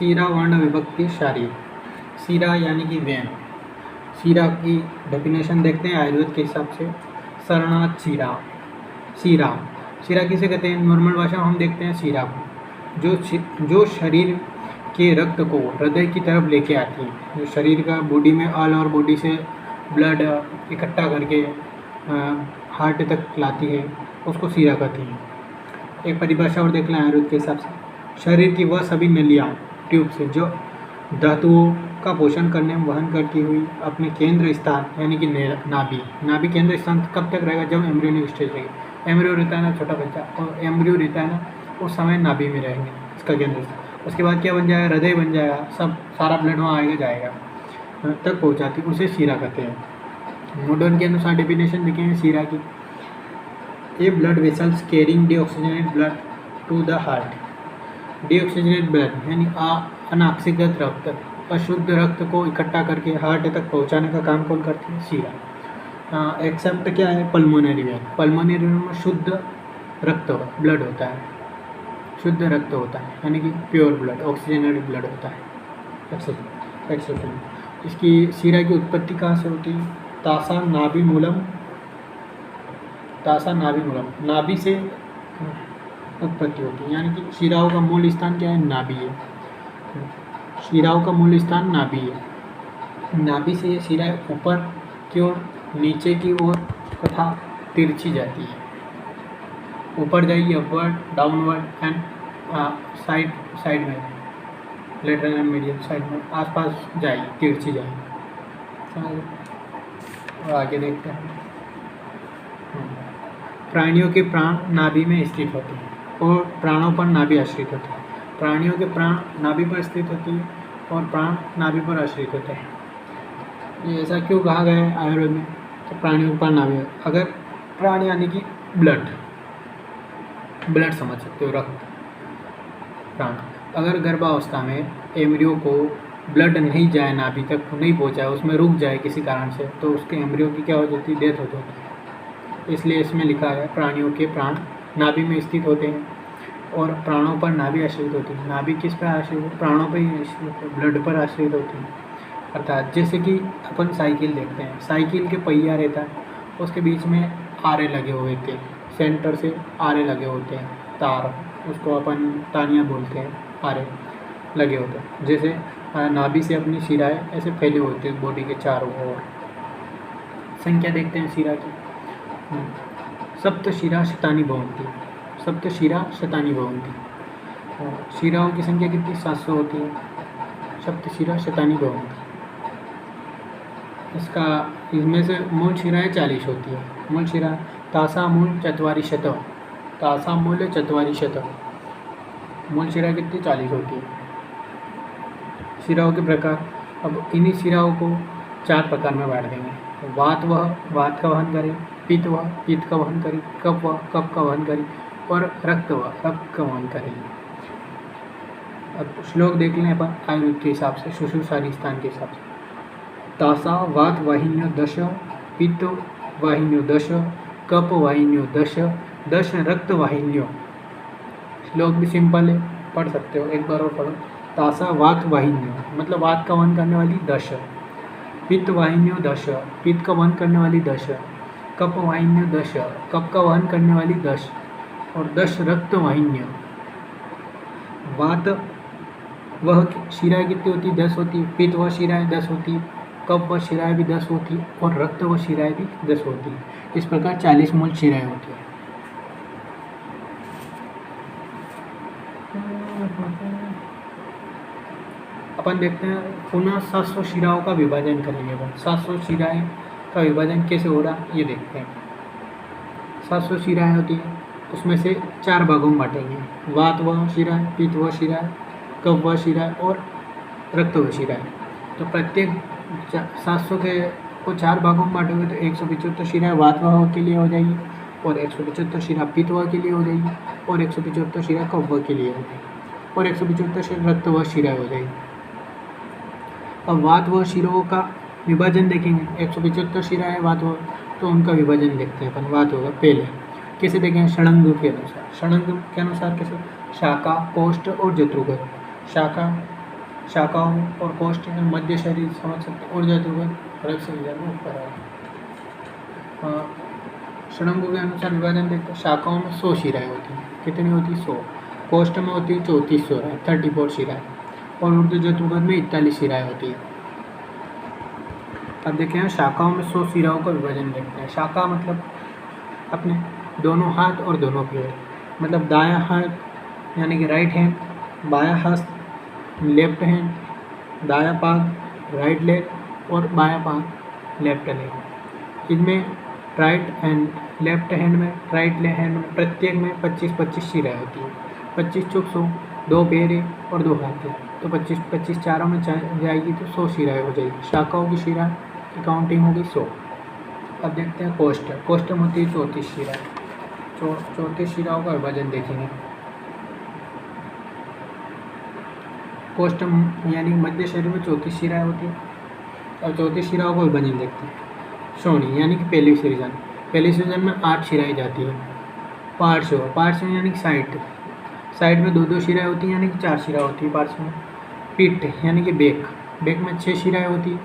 शीरा वर्ण विभक्ति शारीर। शीरा यानी कि वेन। शीरा की डेफिनेशन देखते हैं आयुर्वेद के हिसाब से। शरणार्थ शीरा। शीरा शीरा किसे कहते हैं? नॉर्मल भाषा में हम देखते हैं शीरा को जो शरीर के रक्त को हृदय की तरफ लेके आती है, जो शरीर का बॉडी में ऑल ओवर बॉडी से ब्लड इकट्ठा करके हार्ट तक लाती है, उसको शीरा कहती है। एक परिभाषा और देख लें आयुर्वेद के हिसाब से। शरीर की वह सभी नलियाँ ट्यूब से जो धातुओं का पोषण करने में वहन करती हुई अपने केंद्र स्थान यानी कि नाभि केंद्र स्थान कब तक रहेगा? जब एम्ब्रियोनिक स्टेज रहेगी। एम्ब्रियो रहता है ना छोटा बच्चा, और एम्ब्रियो रहता है ना, उस समय नाभि में रहेंगे इसका केंद्र स्थान। उसके बाद क्या बन जाएगा? हृदय बन जाएगा, सब सारा ब्लड वहाँ आएगा जाएगा तक पहुँचाती, उसे शीरा कहते हैं। मॉडर्न के अनुसार डेफिनेशन देखेंगे शीरा की। A blood vessels carrying deoxygenated blood to the heart. Deoxygenated blood यानी अनऑक्सीकृत रक्त, अशुद्ध रक्त को इकट्ठा करके हार्ट तक पहुंचाने का काम कौन करती है? शीरा। एक्सेप्ट क्या है? Pulmonary vein. पल्मोनरी वेन में शुद्ध रक्त ब्लड होता है, शुद्ध रक्त होता है यानी कि प्योर ब्लड, ऑक्सीजनेटेड ब्लड होता है। एक्सेप्शन। इसकी शीरा की उत्पत्ति कहाँ से होती है? तासा नाभि मूलम। तासा नाभि मूलम, नाभि से उत्पत्ति होती है, यानी कि शीराओं का मूल स्थान क्या है? नाभि है। शीराओं का मूल स्थान नाभि है। नाभि से ये शीराएँ ऊपर की ओर, नीचे की ओर तथा तिरछी जाती है। ऊपर जाएगी अपवर्ड, डाउनवर्ड एंड साइड में, लेटरल एंड मीडियल साइड में आसपास जाएगी, तिरछी जाएगी। और आगे देखते हैं। प्राणियों के प्राण नाभि में स्थित होते हैं और प्राणों पर नाभि आश्रित होती है। प्राणियों के प्राण नाभि पर स्थित होती है और प्राण नाभि पर आश्रित होते हैं। ये ऐसा क्यों कहा गया है आयुर्वेद में कि प्राणियों के प्राण नाभि? अगर प्राण यानी कि ब्लड समझ सकते हो, रक्त। प्राण अगर गर्भावस्था में एम्ब्रियो को ब्लड नहीं जाए, नाभि तक नहीं पहुंचाए, उसमें रुक जाए किसी कारण से, तो उसके एम्ब्रियो की क्या हो जाती है? डेथ हो जाती है। इसलिए इसमें लिखा है प्राणियों के प्राण नाभि में स्थित होते हैं और प्राणों पर नाभि आश्रित होती है। नाभि किस पर आश्रित है? प्राणों पर ही आश्रित है, ब्लड पर आश्रित होती है। अर्थात जैसे कि अपन साइकिल देखते हैं, साइकिल के पहिया रहता है, उसके बीच में आरे लगे हुए थे, सेंटर से आरे लगे होते हैं, तार, उसको अपन तानिया बोलते हैं, आरे लगे होते हैं। जैसे नाभि से अपनी शिराएँ ऐसे फैले होते हैं बॉडी के चारों ओर। संख्या देखते हैं शिरा की। सप्त शिरा शतानी भवन्ति। सप्त शिरा शतानी भवन्ति। शिराओं की संख्या कितनी? 700 होती है। सप्त शिरा शतानी भवन्ति। इसमें से मूल शिराएँ 40 होती है। मूल शिरा तासा मूल 400। तासा मूल 400। मूल शिरा कितनी? 40 होती है। शिराओं के प्रकार, अब इन्हीं शिराओं को 4 प्रकार में बांट देंगे। वात का वहन करे, पित्त का वहन करे, कफ का वहन करे और रक्त का वहन करे। अब श्लोक देख लें अपन आयुर्वेद के हिसाब से, शुश्रूषादि स्थान के हिसाब से। तासा वात वाहिन्यो 10, पित्त वाहिन्यो 10, कफ वाहिन्यो 10, 10 रक्त वाहिन्यो। श्लोक भी सिंपल है, पढ़ सकते हो, एक बार और पढ़ो। तासा वात वाहिन्यो मतलब वात का वहन करने वाली 10, पित्त वाहिन्यो 10, पित्त का वहन करने वाली 10, कफ वाहिन्यो 10, कफ का वहन करने वाली 10 और 10 रक्त वाहिन्यो। वात वह शिराएँ कितनी होती? 10 होती। पित्त व शिराएँ 10 होती। कफ व शिराएँ भी 10 होती और रक्त व शिराएँ भी 10 होती। इस प्रकार 40 मूल शिराएँ होती है। अपन देखते हैं पुनः 700 शिराओं का विभाजन करेंगे। 700 शिराएँ का विभाजन कैसे हो रहा ये देखते हैं। 700 शिराएँ होती हैं, उसमें से 4 भागों में बांटेंगे। वात व शिराएँ, पित्त व शिराएँ, कफ व शिराएँ और रक्त व शिराएँ। तो प्रत्येक 700 को 4 भागों में बांटोगे तो 175 शिराएँ वात व के लिए हो जाएगी और 175 शिरा पित्त व के लिए हो जाएगी और 175 शिरा कफ व के लिए हो जाएगी और 175 शिरा रक्त व शिराएँ हो जाएगी। अब वात व शिराओं का विभाजन देखेंगे। 175 शिराएँ वात व, तो उनका विभाजन देखते हैं अपन। वात होगा पहले कैसे देखेंगे? षडंग के अनुसार। षडंग के अनुसार कैसे? शाखा, कोष्ठ और जत्रुगत। शाखा शाखाओं में, और कोष्ठ मध्य शरीर समझ सकते, ऊर्जा ध्रुव रक्त विभाजन में ऊपर है। षडंगों के अनुसार विभाजन देखते हैं। शाखाओं में 100 शिराएं होती हैं। कितनी होती है? 100। कोष्ठ में होती है 34 शिराएं, 34 शिराएं, और ऊर्ध्व जतुगत में 41 शिराएं होती है। अब देखें शाखाओं में 100 शिराओं का विभाजन देखते हैं। शाखा मतलब अपने दोनों हाथ और दोनों पैर, मतलब दायां हाथ यानी कि राइट हैंड, बायां हाथ लेफ्ट हैंड, दायां पाद राइट लेग और बायां पाद लेफ्ट लेग। इनमें राइट हैंड लेफ्ट हैंड में, राइट हैंड में प्रत्येक में 25-25 शिराएं होती है। 25 चौक 100, 2 पैर और 2 हाथ है, तो 25-25 चारों में जाएगी तो 100 शिराएं हो जाएगी। शाखाओं की शिरा की काउंटिंग होगी 100। अब देखते हैं कोष्ठ। कोष्ठ में होती है 34 शिराएं। 34 शिराओं का विभाजन देखेंगे। कोष्ठ यानी मध्य शरीर में 34 शिराएं होती है, और 34 शिराओं का विभाजन देखते हैं। श्रोणी यानी कि पहली सृजन, पहली सृजन में 8 शिराएं जाती है। पार्श्व, पार्श्व यानी कि साइड, साइड में 2-2 शिराएं होती हैं, यानी कि 4 शिराएं होती है पार्श्व में। पीठ यानी कि बैक, बैक में 6 शिराएं होती है।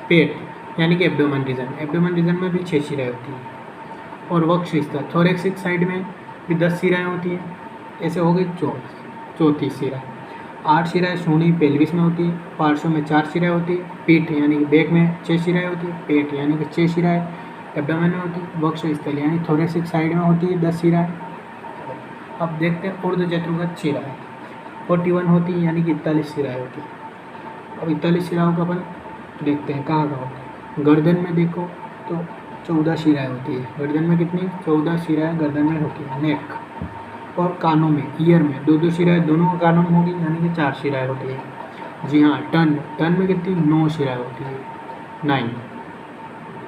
पेट यानी कि एब्डोमेन रीजन, एब्डोमेन रीजन में भी 6 शिराएं होती हैं। और वक्षस्थल थोरेक्सिक साइड में भी 10 शिराएं होती हैं। ऐसे हो गई 34 शिराएं। 8 शिराएं श्रोणी पेल्विस में होती है, पार्श्व में 4 शिराएं होती है, पीठ यानी कि बैक में 6 शिराएं होती है, पेट यानी कि 6 शिराएं एब्डोमेन में होती है, वक्षस्थल यानी थोरेक्सिक साइड में होती है 10 शिराएं। अब देखते हैं ऊर्ध्व जत्रुगत शिराएं 41 होती है, यानी कि 41 शिराएं होती है। अब 41 शिराओं का अपन देखते हैं कहाँ होता है। गर्दन में देखो तो 14 शिराएं होती है। गर्दन में कितनी? 14 शिराएं गर्दन में होती है। नेक और कानों में, ईयर में 2-2 शिराएं दोनों कानों में होगी, यानी कि 4 शिराएं होती है। जी हाँ, टन में कितनी? 9 शिराएं होती है, 9।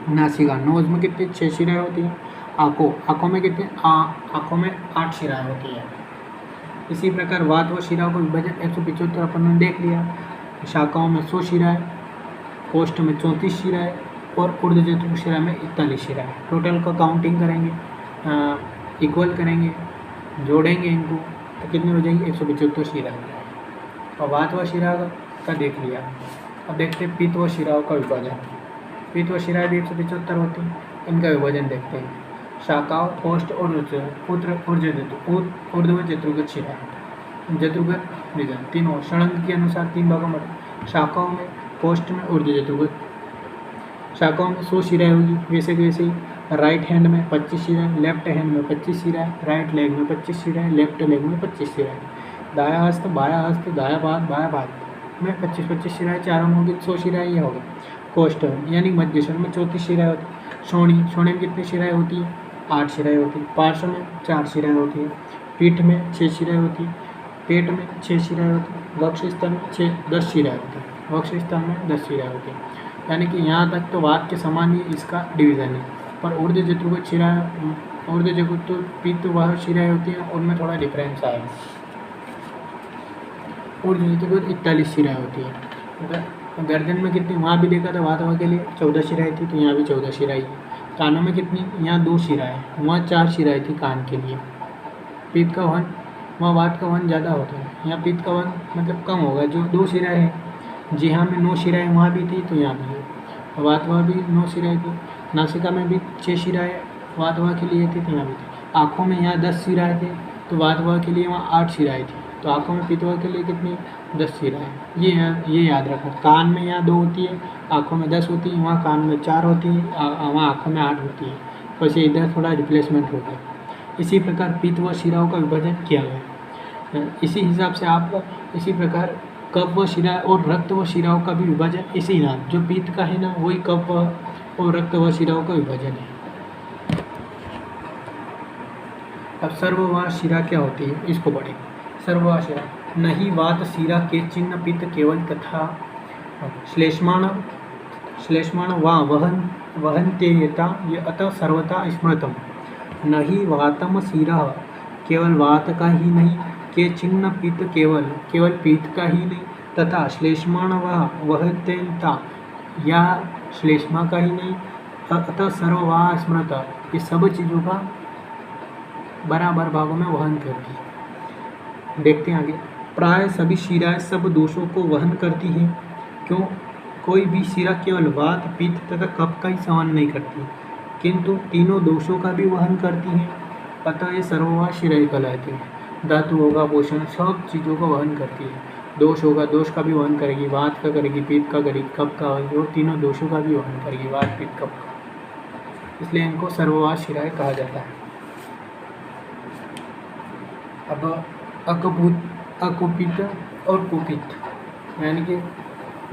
नासिका, नोज में कितनी? 6 शिराएं होती है। आँखों में कितनी? आँखों में 8 शिराएं होती है। इसी प्रकार वात व शिराओं का विभाजन 175 अपन ने देख लिया। शाखाओं में 100 शिराएं, कोष्ठ में 34 शिराएं और ऊर्ध्व जत्रुक शिरा में 41 शिराएं। टोटल का काउंटिंग करेंगे, इक्वल करेंगे, जोड़ेंगे इनको तो कितनी हो जाएंगी? 175 शिराएं। और वात व शिरा का देख लिया। अब देखते हैं पित्त व शिराओं का विभाजन। पित्त व शिराएं भी 175 होती हैं। इनका विभाजन देखते हैं। शाखाओं, कोष्ठ और ऊर्ध्व जत्रुगत शिराएं, जत्रुगत रीजन तीनों षडंग के अनुसार 3 भागों में। शाखाओं में, कोष्ठ में, ऊर्ध्व जत्रुगत। शाखाओं में 100 शिराएं होगी, वैसे कि वैसे ही। राइट हैंड में 25 शिराएं, लेफ्ट हैंड में 25 शिराएं, राइट लेग में 25 शिराएं, लेफ्ट लेग में 25 शिराएं। दायां हस्त, बायां हस्त, दायां पाद में 25-25 शिराएं चारों में होगी, 100 शिराएं ये होगी। कोष्ठ यानी मध्य शरीर में 34 शिराएं होती है। श्रोणी में कितनी शिराएं होती है? 8 शिराएं होती है। पार्श्व में 4 शिराएं होती है। पीठ में 6 शिराएं होती है। पेट में 6 शिराएं होती है। वक्षस्थल में 10 शिराएं होती है। वक्षस्थल में 10 शिराएं होती है। यानी कि यहाँ तक तो वात के समान ही इसका डिवीज़न है, पर ऊर्ध्व जत्रुगत शिराएं, ऊर्ध्व जत्रुगत पित्त वह शिराएं होती हैं, उनमें थोड़ा डिफरेंस आया। ऊर्ध्व जत्रुगत 41 शिराएं होती है। गर्दन में कितनी? वहाँ भी देखा था वात के लिए 14 शिराएं थी, तो यहाँ भी 14 शिराएं। कानों में कितनी? यहाँ 2 शिराएं, वहाँ 4 शिराएं थी कान के लिए। पित्त का वहन, वहाँ वात का वहन ज़्यादा होता है, यहाँ पित्त का वहन मतलब कम होगा, जो 2 शिराएं हैं। जी हाँ, में 9 शिराएं वहाँ भी थी, तो यहाँ भी है। वातवा भी 9 शिराएं थी। नासिका में भी 6 शिराएं वातवा के लिए थी, तो यहाँ भी थी। आँखों में यहाँ 10 शिराएं थे, तो वातवा के लिए वहाँ 8 शिराएं थी। तो आँखों में पित्तवा के लिए कितनी? 10 शिराएं। ये याद रखो। कान में यहाँ 2 होती है, आँखों में 10 होती है, वहाँ कान में 4 होती है, वहाँ आँखों में 8 होती है। वैसे इधर थोड़ा रिप्लेसमेंट हो गया। इसी प्रकार पित्त व शिराओं का विभाजन किया गया। इसी हिसाब से आपको इसी प्रकार कफ व शिरा और रक्त व शिराओं का भी विभाजन इसी नाम, जो पित्त का है ना, वही कफ और रक्त व शिराओं का विभाजन है। अब सर्ववाह शिरा क्या होती है, इसको पढ़ें। सर्ववाह शिरा नहीं वात शिरा के चिन्ह पित्त केवल तथा श्लेष्माण वा वहन्त्येता ये अतः सर्वथा स्मृतम। नहीं वातम शिरा केवल वात का ही नहीं, के चिन्ह पित्त केवल पित्त का ही नहीं, तथा श्लेष्माण वहन्त्येता या श्लेष्मा का ही नहीं, अतः सर्ववाह स्मृत, ये सब चीज़ों का बराबर भागों में वहन करती है। देखते हैं आगे। प्राय सभी शिराएं सब दोषों को वहन करती हैं। क्यों? कोई भी शिरा केवल वात, पित्त तथा कफ का ही सहन नहीं करती, किंतु तीनों दोषों का भी वहन करती हैं। अतः ये सर्ववाह शिराएं कहलाती हैं। धातु होगा, पोषण, सब चीज़ों का वहन करती है। दोष होगा, दोष का भी वहन करेगी, वात का करेगी, पित्त का करेगी, कफ का, और तीनों दोषों का भी वहन करेगी, वात, पित्त, कफ का। इसलिए इनको सर्ववाह शिराएं कहा जाता है। अब अकुपित और कुपित, यानी कि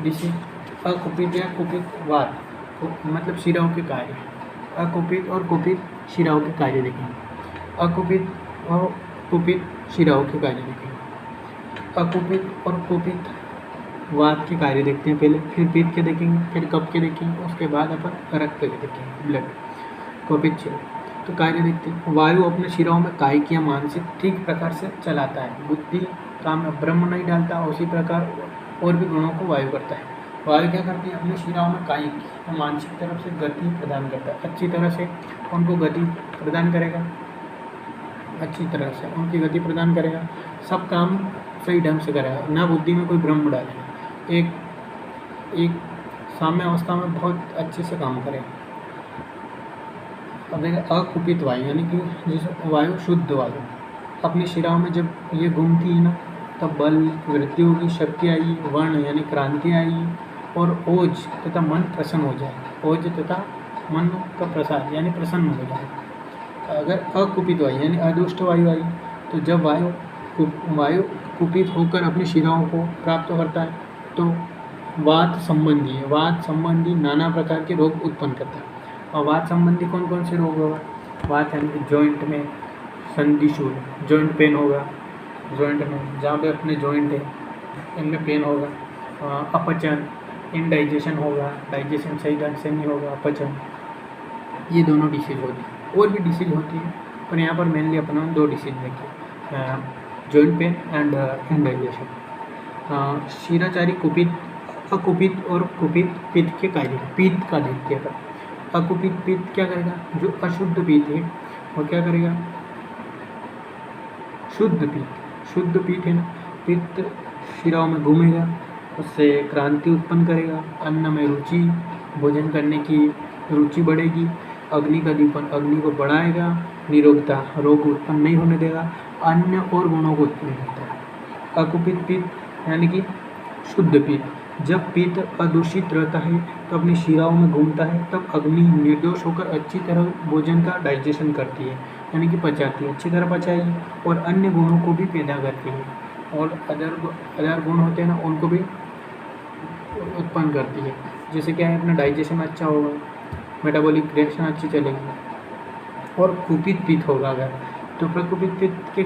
जिसे अकुपित या कुपित वात, मतलब शिराओं के कार्य। अकुपित और कुपित शिराओं के कार्य देखेंगे। अकुपित और कुपित शिराओं के कार्य देखेंगे। अकुपित और कुपित वात के कार्य देखते हैं पहले, फिर पित्त के देखेंगे, फिर कफ के देखेंगे, उसके बाद अपन रक्त के देखेंगे, ब्लड। कुपित शिरा तो कार्य देखते हैं। वायु अपने शिराओं में कायिक या मानसिक ठीक प्रकार से चलाता है। बुद्धि काम में ब्रह्म नहीं डालता, उसी प्रकार और भी गुणों को वायु करता है। वायु क्या करती है? अपने शिराओं में कायिक या मानसिक तरफ से गति प्रदान करता है। अच्छी तरह से उनको गति प्रदान करेगा, अच्छी तरह से उनकी गति प्रदान करेगा, सब काम सही ढंग से करेगा, ना बुद्धि में कोई भ्रम डालेगा, एक साम्य अवस्था में बहुत अच्छे से काम करेगा। अब देखिए अकुपित वायु, यानी कि जिस वायु शुद्ध वायु अपनी शिराओं में जब ये घूमती है ना, तब बल वृद्धि होगी, शक्ति आई, वर्ण यानी क्रांति आई, और ओज तथा मन प्रसन्न हो जाए। ओज तथा मन का प्रसाद यानी प्रसन्न हो जाए। अगर अकुपित वायु यानी अदुष्ट वायु आई, तो जब वायु कुपित होकर अपनी शिराओं को प्राप्त करता है तो वात संबंधी नाना प्रकार के रोग उत्पन्न करता है। और वात संबंधी कौन कौन से रोग होगा? वात यानी कि जॉइंट में संधिशूल, जॉइंट पेन होगा, जॉइंट में जहाँ पे अपने जॉइंट है इनमें पेन होगा। अपचन, इनडाइजेशन होगा, डाइजेशन सही ढंग से नहीं होगा, अपचन, ये दोनों डिसीज होती है। और भी डिसीज होती है, पर यहाँ पर मेनली अपना 2 डिसीज देखिए, जॉइंट पेन एंड इनडाइजेशन। शिराचारी कुपित, अकुपित और कुपित पित्त के कार्य। पित्त का देखते हैं। अकुपित पित्त क्या करेगा? जो अशुद्ध पित्त है वो क्या करेगा? शुद्ध पित्त है ना, पित्त शिराओं में घूमेगा, उससे क्रांति उत्पन्न करेगा, अन्न में रुचि, भोजन करने की रुचि बढ़ेगी, अग्नि का दीपन अग्नि को बढ़ाएगा, निरोगता रोग उत्पन्न नहीं होने देगा, अन्य और गुणों को उत्पन्न करता है। अकुपित पित्त यानी कि शुद्ध पित्त, जब पित्त अदूषित रहता है तो अपनी शिराओं में घूमता है, तब अग्नि निर्दोष होकर अच्छी तरह भोजन का डाइजेशन करती है, यानी कि पचाती है, अच्छी तरह पचाएगी, और अन्य गुणों को भी पैदा करती है, और अदर गुण होते हैं ना, उनको भी उत्पन्न करती है। जैसे क्या है, अपना डाइजेशन अच्छा होगा, मेटाबॉलिक रिएक्शन अच्छी चलेगी। और कुपित पित्त होगा अगर, तो प्रकुपित पित्त के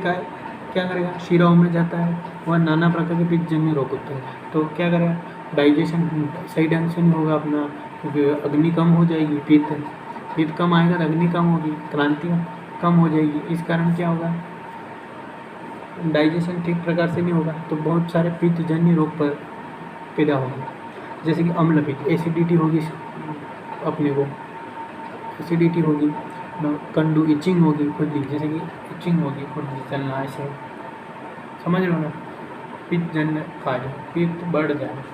क्या करेगा? शिराओं में जाता है, वह नाना प्रकार के पित्तजन्य रोग होते हैं, तो क्या करेगा? डाइजेशन सही ढंग से नहीं होगा अपना, क्योंकि अग्नि कम हो जाएगी, पित्त कम आएगा तो अग्नि कम होगी, क्रांति कम हो जाएगी, इस कारण क्या होगा? डाइजेशन ठीक प्रकार से नहीं होगा, तो बहुत सारे पित्तजन्य रोग पर पैदा होंगे। जैसे कि अम्ल पित्त, एसिडिटी होगी, अपने को एसिडिटी होगी, कंडू इचिंग होगी खुजली, जैसे कि इचिंग होगी, खुजली चलना, ऐसे समझ लो ना, पित्तजन्य कार्य, पित्त बढ़ जाए।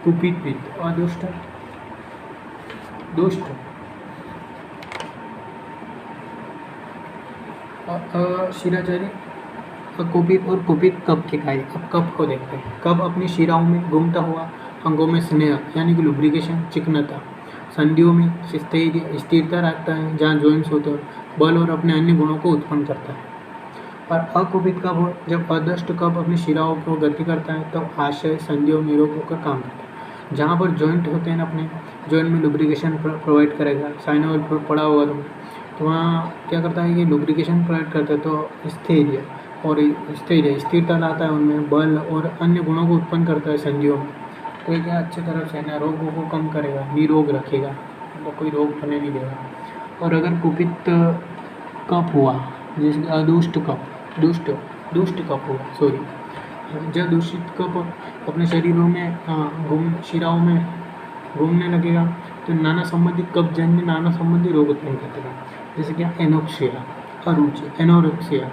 कुपित पित्त, अदुष्ट, दुष्ट, शिराचारी, कुपित और कुपित कफ के कार्य। अब कफ को देखते हैं। कफ अपनी शिराओं में घूमता हुआ अंगों में स्नेह यानी कि लुब्रिकेशन, चिकनता, संधियों में स्थैर्य, स्थिरता रखता है जहाँ जॉइंट्स होते हैं, बल और अपने अन्य गुणों को उत्पन्न करता है। और अकुपित कफ हो, जब अदुष्ट कफ अपनी शिराओं को गति करता है, तब आशय, संधियों, निरोग होकर काम करता है। जहाँ पर जॉइंट होते हैं ना, अपने जॉइंट में लुब्रिकेशन प्रोवाइड करेगा, साइनोइड पड़ा होगा तो वहाँ क्या करता है कि लुब्रिकेशन प्रोवाइड करता है, तो स्थैर्य और स्थिरता लाता है उनमें, बल और अन्य गुणों को उत्पन्न करता है संधियों में, तो ये क्या अच्छी तरह से ना रोगों को कम करेगा, निरोग रखेगा, तो कोई रोग होने नहीं देगा। और अगर कुपित कफ हुआ, जैसे अदुष्ट कफ, दुष्ट कफ हुआ, जब दूषित कफ अपने शरीरों में शिराओं में घूमने लगेगा, तो नाना संबंधी कफजन्य नाना संबंधी रोग उत्पन्न करेगा। जैसे क्या? एनोक्सिया, अरुचि, एनोरेक्सिया,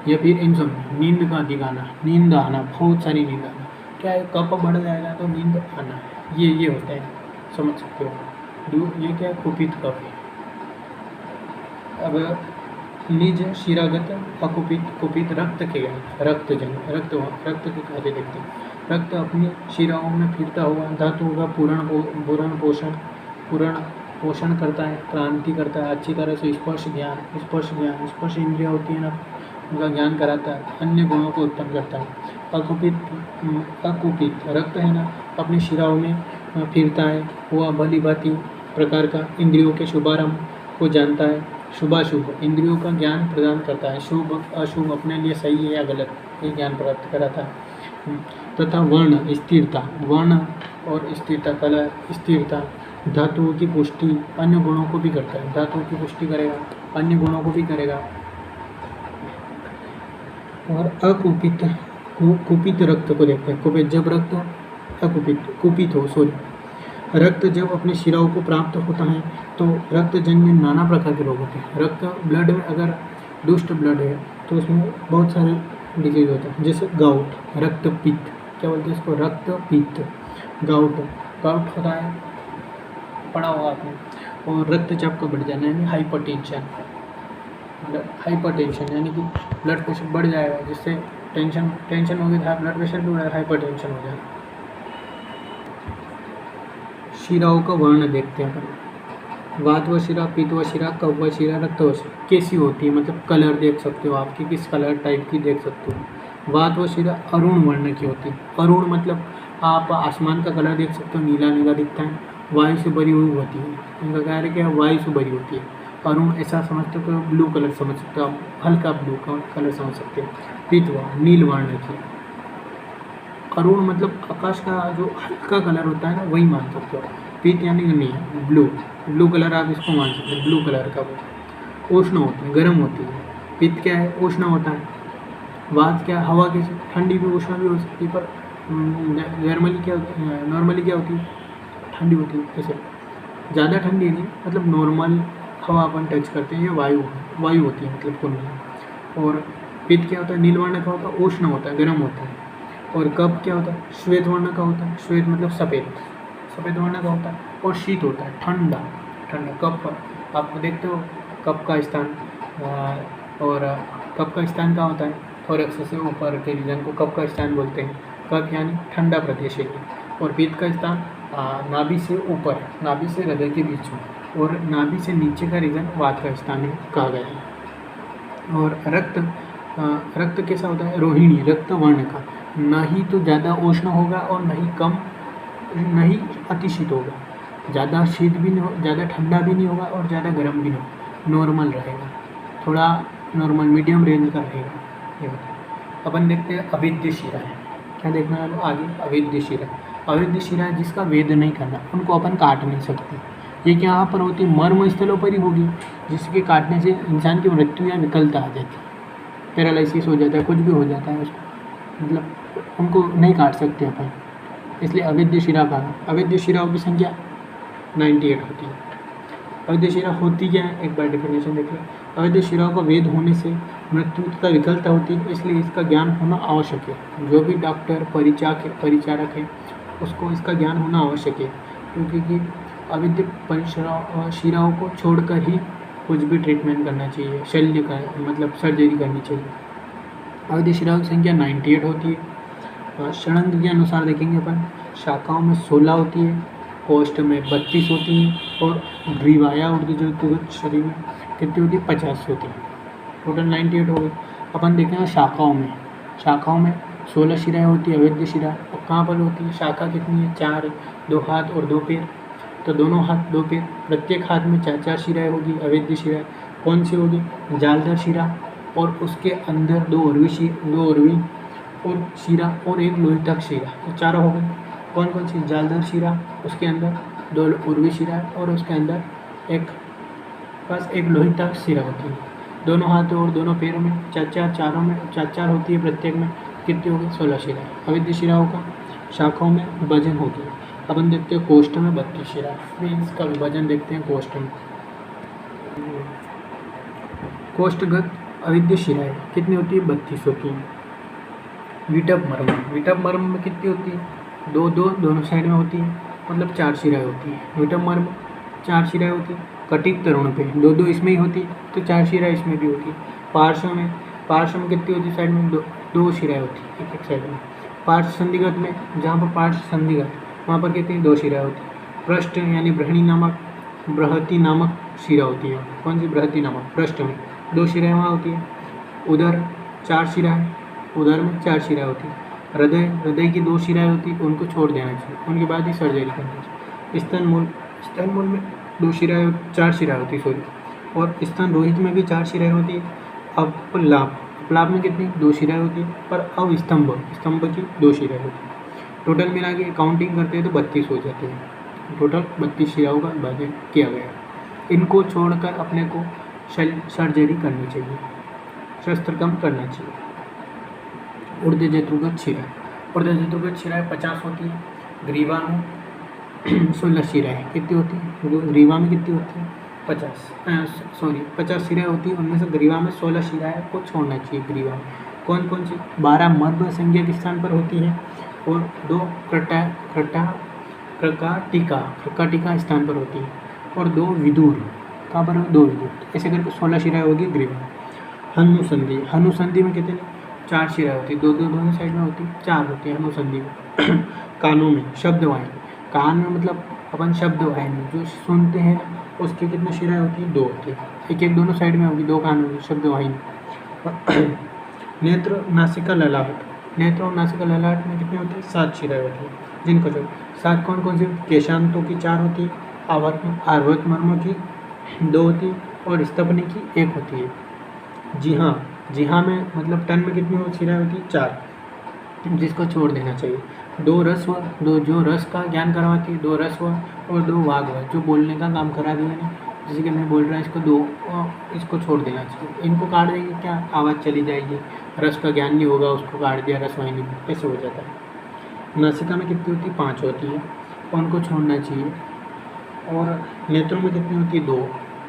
या फिर इंसोम्निया, नींद का अधिक आना, नींद आना, बहुत सारी नींद आना। क्या है, कफ बढ़ जाएगा तो नींद आना, ये होता है, समझ सकते हो। ये क्या है, कुपित कफ है। अब निज शिरागत अकुपित कुपित रक्त के ज्ञान, रक्त के कार्य देखते हैं। रक्त अपनी शिराओं में फिरता हुआ धातुओं का पूर्ण पोषण करता है, क्रांति करता है, अच्छी तरह से स्पर्श इंद्रिया होती है ना, उनका ज्ञान कराता है, अन्य गुणों को उत्पन्न करता है। अकुपित रक्त है ना, अपनी शिराओं में फिरता है, वह भली भांति प्रकार का इंद्रियों के शुभारंभ को जानता है, शुभाशुभ इंद्रियों का ज्ञान प्रदान करता है, शुभ अशुभ अपने लिए सही है या गलत ये ज्ञान प्राप्त कराता है। तथा वर्ण और स्थिरता, कला स्थिरता, धातुओं की पुष्टि अन्य गुणों को भी करता है, धातुओं की पुष्टि करेगा, अन्य गुणों को भी करेगा। और कुपित रक्त को देखते हैं। कुपित जब रक्त कुपित हो, रक्त जब अपने शिराओं को प्राप्त होता है तो रक्तजन्य नाना प्रकार के रोग होते हैं। रक्त ब्लड में अगर दुष्ट ब्लड है तो उसमें बहुत सारे डिजीज होते हैं, जैसे गाउट, रक्तपित्त, क्या बोलते हैं इसको, रक्तपित्त, गाउट होता है, पढ़ा होगा आपने। और रक्तचाप का बढ़ जाना यानी हाइपरटेंशन यानी कि ब्लड प्रेशर बढ़ जाएगा, जिससे टेंशन होगी तो ब्लड प्रेशर भी बढ़ेगा, हाइपरटेंशन हो जाएगा। शिराओं का वर्ण देखते हैं अपन। वात व शिरा, पित्त व शिरा, कफ व शिरा, रक्त व शिरा कैसी होती है, मतलब कलर देख सकते हो आपकी, किस कलर टाइप की देख सकते हो। वात व शिरा अरुण वर्ण की होती है। अरुण मतलब आप आसमान का कलर देख सकते हो, नीला नीला दिखता है, वायु से भरी हुई होती है, इनका कार्य क्या है, वायु से भरी होती है। अरुण ऐसा समझते हो, ब्लू कलर समझ सकते हो आप, हल्का ब्लू कलर समझ सकते हो। पित्त व नील वर्ण की। अरुण मतलब आकाश का जो हल्का कलर होता है ना, वही मान सकते हो। पीत यानी नहीं, ब्लू कलर आप इसको मान सकते हो, ब्लू कलर का वो उष्ण होती है, गर्म होती है। पित्त क्या है, उष्ण होता है। वात क्या, हवा कैसे, ठंडी भी उष्ण भी हो सकती है, पर नॉर्मली क्या होती है, ठंडी होती है। जैसे ज़्यादा ठंडी नहीं, मतलब नॉर्मल हवा अपन टच करते हैं, ये वायु होती है, मतलब कुल। और पित्त क्या होता है, नील वर्ण का होता है, उष्ण होता है, गर्म होता है। और कफ क्या होता है, श्वेत वर्ण का होता है, श्वेत मतलब सफ़ेद वर्ण का होता है। और शीत होता है, ठंडा। कफ आप देखते हो, कफ का स्थान, और कफ का स्थान कहाँ होता है, थोरैक्स से ऊपर के रीजन को कफ का स्थान बोलते हैं। कफ यानी ठंडा प्रदेश है। और पित्त का स्थान नाभि से ऊपर, नाभि से हृदय के बीच में, और नाभि से नीचे का रीजन वात का स्थान है, कहा गया है। और रक्त कैसा होता है, रोहिणी, रक्त वर्ण का, न ही तो ज़्यादा उष्ण होगा और न ही अतिशीत होगा, ज़्यादा शीत भी नहीं हो, ज़्यादा ठंडा भी नहीं होगा और ज़्यादा गर्म भी नहीं होगा, नॉर्मल रहेगा, थोड़ा नॉर्मल मीडियम रेंज का रहेगा, ये होता है। अपन देखते हैं अवेद्य शिरा है, क्या देखना है आगे, अवेद्य शिरा जिसका वेद नहीं करना, उनको अपन काट नहीं सकते। ये क्या पर होती है, मर्म स्थलों पर ही होगी, जिसके काटने से इंसान की मृत्यु या विकलता आ जाती है, पैरालिसिस हो जाता है, कुछ भी हो जाता है उसको, मतलब उनको नहीं काट सकते अपन, इसलिए अवेद्य शिरा कहा। अवेद्य शिराओं की संख्या 98 होती है। अवेद्य शिरा होती क्या है, एक बार डेफिनेशन देख लो। अवेद्य शिराओं का वेद होने से मृत्यु तथा विकलता होती है, इसलिए इसका ज्ञान होना आवश्यक है। जो भी डॉक्टर परिचारक है उसको इसका ज्ञान होना आवश्यक है, क्योंकि अवेद्य शिराओं को छोड़कर ही कुछ भी ट्रीटमेंट करना चाहिए, शल्य का मतलब सर्जरी करनी चाहिए। अवेद्य शिराओं की संख्या 98 होती है। षडंग के अनुसार देखेंगे अपन, शाखाओं में 16 होती है, कोष्ठ में 32 होती है, और ग्रीवाया ऊर्ध्व शरीर में कितनी होती है, 50 होती है, टोटल 98 हो गई। अपन देखेंगे शाखाओं में 16 शिराएँ होती है अवेद्य शिरा। और कहाँ पर होती है, शाखा कितनी है, 4 है, 2 हाथ और 2 पैर, तो दोनों हाथ 2 पैर, प्रत्येक हाथ में 4 शिराएँ होगी अवेद्य शिरा। कौन सी होगी, जालधर शिरा, और उसके अंदर 2 उर्वी और शिरा और एक लोहितक शिरा, तो 4 हो गई। कौन कौन सी, जालधर शिरा, उसके अंदर 2 उर्वी शिरा और उसके अंदर एक लोहितक शिरा होती है। दोनों हाथों और दोनों पैरों में 4 होती है, प्रत्येक में कितनी होगी, 16 शिरा। अवेद्य शिराओं का शाखाओं में विभाजन होती है। अपन देखते हैं कोष्ठ में 32 शिरा, इसका विभाजन देखते हैं कोष्ठ में। कोष्ठगत अविद्य शिराएं कितनी होती है? 32 होती है। विटप मर्म, विटप मर्म में कितनी होती है? दो दो दोनों साइड में होती है, मतलब 4 शिराएं होती है। विटप मर्म 4 शिराएं होती है। कटित तरुण पे दो दो इसमें ही होती है, तो 4 शिराएं इसमें भी होती है। पार्श्व में कितनी होती है? साइड में दो शिराएं होती है, एक एक साइड में। पार्श्व संधिगत में, जहाँ पर पार्श्व संधिगत वहाँ पर कितनी? 2 शिराएं होती है। पृष्ठ यानी बृहति नामक शिरा होती है। कौन सी? बृहति नामक। पृष्ठ में 2 शिराएं वहाँ होती है। उदर 4 शिराएं, उदर में 4 शिराएं होती है। हृदय की 2 शिराएं होती है, उनको छोड़ देना चाहिए, उनके बाद ही सर्जरी करनी चाहिए। स्तनमूल में 4 शिराएं होती है, सॉरी। और स्तन रोहित में भी 4 शिराएं होती है। अपलाप में कितनी? 2 शिराएं होती है। पर स्तंभ की 2 शिराएं होती है। टोटल मिला के काउंटिंग करते हैं तो 32 हो जाते हैं। टोटल 32 शिराओं का विभाजन किया गया। इनको छोड़कर अपने को सर्जरी करनी चाहिए, शस्त्रकर्म करना चाहिए। ऊर्ध्वजत्रुगत शिराएं 50 होती है। ग्रीवा में 16 शिराएं कितनी होती है? ग्रीवा में कितनी होती है? 50 शिराएं होती है। उनमें से ग्रीवा में 16 शिराएं को छोड़ना चाहिए। ग्रीवा में कौन कौन सी? 12 मर्म संज्ञक स्थान पर होती है और 2 क्रकाटिका स्थान पर होती है और 2 विदूर। कहाँ पर? 2 विदूर। ऐसे करके 16 शिराएं होगी ग्रीवा में। हनुसंधि में कितनी? 4 शिराएं होती है। दोनों साइड में होती है, 4 होती है हनुसंधि में। कानों में शब्दवाहिनी, कान में मतलब अपन शब्दवाहिनी जो सुनते हैं उसकी कितनी शिराएं होती है? 2 होती है। एक दोनों साइड में होगी, 2 कान होगी शब्दवाहिनी। नेत्र नासिका ललाट में कितनी होती है? 7 शिराएं होती है। जिनको जो 7 कौन कौन सी? केशांतों की 4 होती है, आवर्त मर्मों की 2 होती है और स्तपनी की 1 होती है। जी हाँ में मतलब टन में कितनी शिराएं होती है? 4, जिसको छोड़ देना चाहिए। 2 रस्व, जो रस का ज्ञान करवाती है, 2 रस्व और 2 वाग्व जो बोलने का काम करा दिया ना, जैसे कि मैं बोल रहा हूँ इसको छोड़ देना चाहिए। इनको काट देंगे क्या? आवाज़ चली जाएगी, रस का ज्ञान नहीं होगा, उसको काट दिया रसवाहिनी में, ऐसे हो जाता है। नासिका में कितनी होती है? 5 होती है, उनको छोड़ना चाहिए। और नेत्रों में कितनी होती है?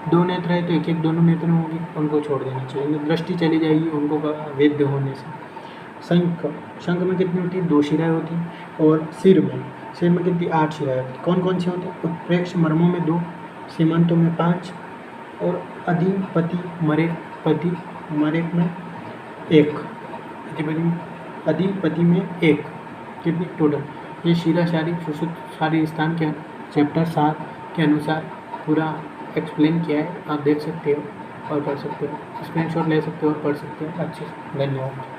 2 नेत्र है तो एक दोनों नेत्र होंगे, उनको छोड़ देना चाहिए। दृष्टि चली जाएगी उनको वेद्य होने से। शंख में कितनी होती है? 2 शिराएं होती है। और सिर में कितनी? 8 शिराएं होती है। कौन कौन सी होती है? उत्प्रेक्ष मर्मों में 2, सीमांतों में 5 और अधिपति मरेक में 1। अधिपति में 1 कितनी टोटल? ये शिरा शारीर स्थान के चैप्टर 7 के अनुसार पूरा एक्सप्लेन किया है। आप देख सकते हो और पढ़ सकते हो, स्क्रीनशॉट ले सकते हो और पढ़ सकते हो अच्छे से। धन्यवाद।